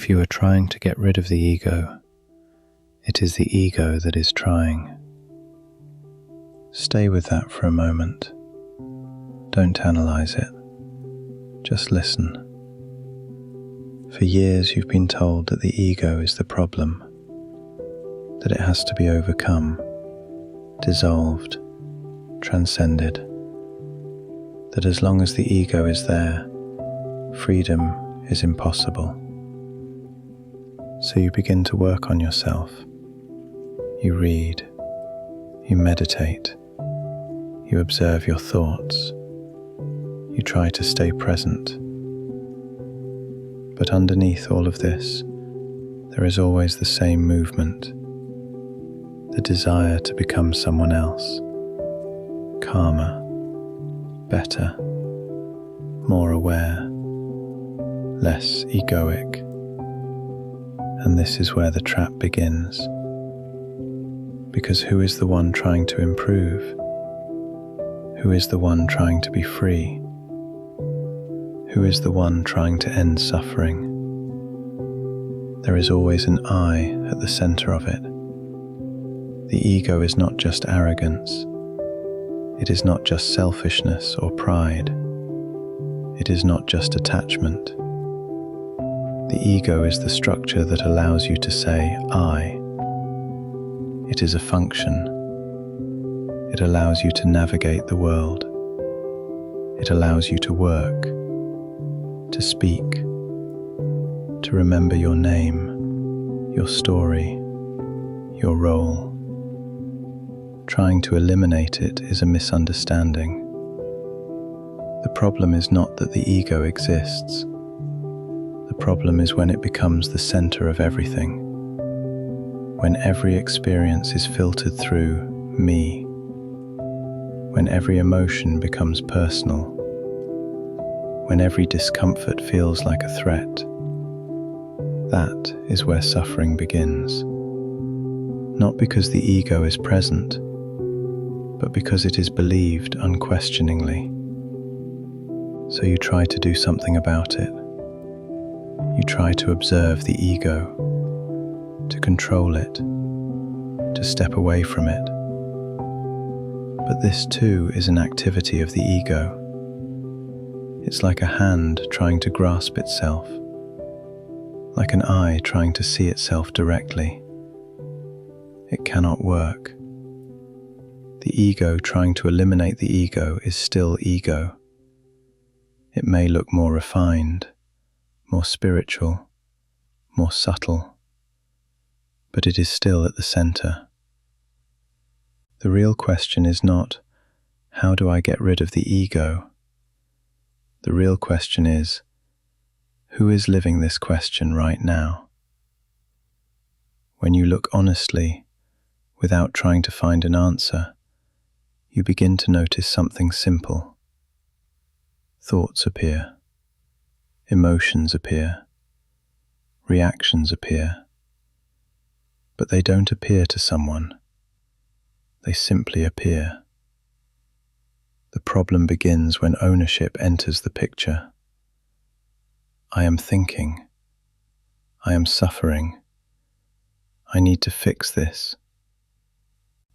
If you are trying to get rid of the ego, it is the ego that is trying. Stay with that for a moment. Don't analyze it. Just listen. For years you've been told that the ego is the problem, that it has to be overcome, dissolved, transcended, that as long as the ego is there, freedom is impossible. So you begin to work on yourself. You read, you meditate, you observe your thoughts, you try to stay present. But underneath all of this, there is always the same movement, the desire to become someone else, calmer, better, more aware, less egoic. And this is where the trap begins. Because who is the one trying to improve? Who is the one trying to be free? Who is the one trying to end suffering? There is always an I at the center of it. The ego is not just arrogance. It is not just selfishness or pride. It is not just attachment. The ego is the structure that allows you to say, I. It is a function. It allows you to navigate the world. It allows you to work, to speak, to remember your name, your story, your role. Trying to eliminate it is a misunderstanding. The problem is not that the ego exists. The problem is when it becomes the center of everything. When every experience is filtered through me. When every emotion becomes personal. When every discomfort feels like a threat. That is where suffering begins. Not because the ego is present, but because it is believed unquestioningly. So you try to do something about it. You try to observe the ego, to control it, to step away from it. But this too is an activity of the ego. It's like a hand trying to grasp itself, like an eye trying to see itself directly. It cannot work. The ego trying to eliminate the ego is still ego. It may look more refined, more spiritual, more subtle, but it is still at the center. The real question is not, how do I get rid of the ego? The real question is, who is living this question right now? When you look honestly, without trying to find an answer, you begin to notice something simple. Thoughts appear. Emotions appear. Reactions appear. But they don't appear to someone. They simply appear. The problem begins when ownership enters the picture. I am thinking. I am suffering. I need to fix this.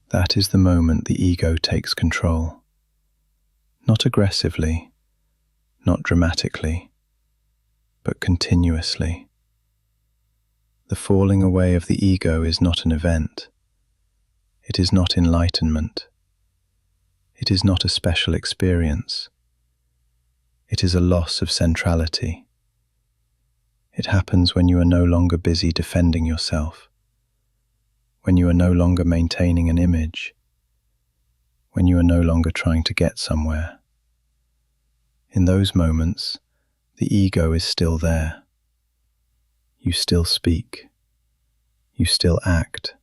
That is the moment the ego takes control. Not aggressively, not dramatically, but continuously. The falling away of the ego is not an event. It is not enlightenment. It is not a special experience. It is a loss of centrality. It happens when you are no longer busy defending yourself, when you are no longer maintaining an image, when you are no longer trying to get somewhere. In those moments, the ego is still there. You still speak. You still act.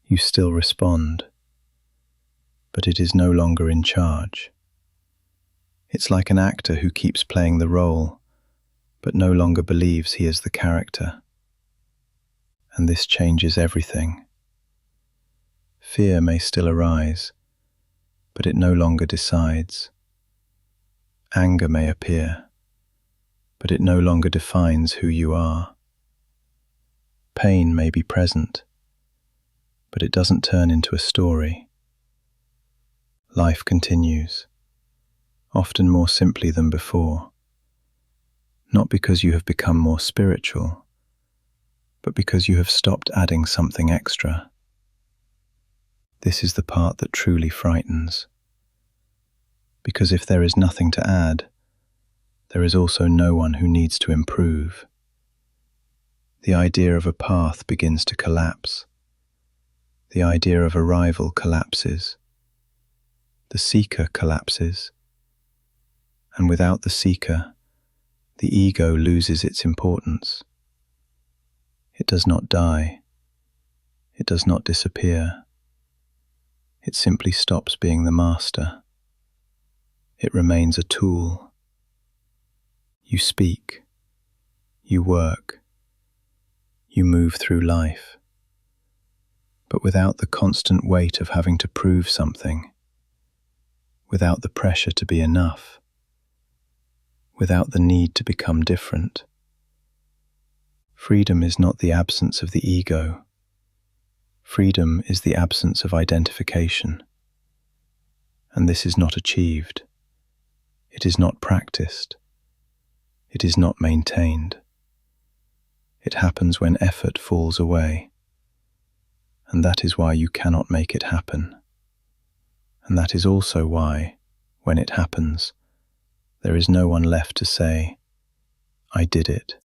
You still respond. But it is no longer in charge. It's like an actor who keeps playing the role, but no longer believes he is the character. And this changes everything. Fear may still arise, but it no longer decides. Anger may appear, but it no longer defines who you are. pain may be present, but it doesn't turn into a story. Life continues, often more simply than before, not because you have become more spiritual, but because you have stopped adding something extra. This is the part that truly frightens, because if there is nothing to add, there is also no one who needs to improve. The idea of a path begins to collapse. The idea of arrival collapses. The seeker collapses. And without the seeker, the ego loses its importance. It does not die. It does not disappear. It simply stops being the master. It remains a tool. You speak. You work. You move through life. But without the constant weight of having to prove something, without the pressure to be enough, without the need to become different. Freedom is not the absence of the ego. Freedom is the absence of identification. And this is not achieved. It is not practiced. It is not maintained. It happens when effort falls away. And that is why you cannot make it happen. And that is also why, when it happens, there is no one left to say, "I did it."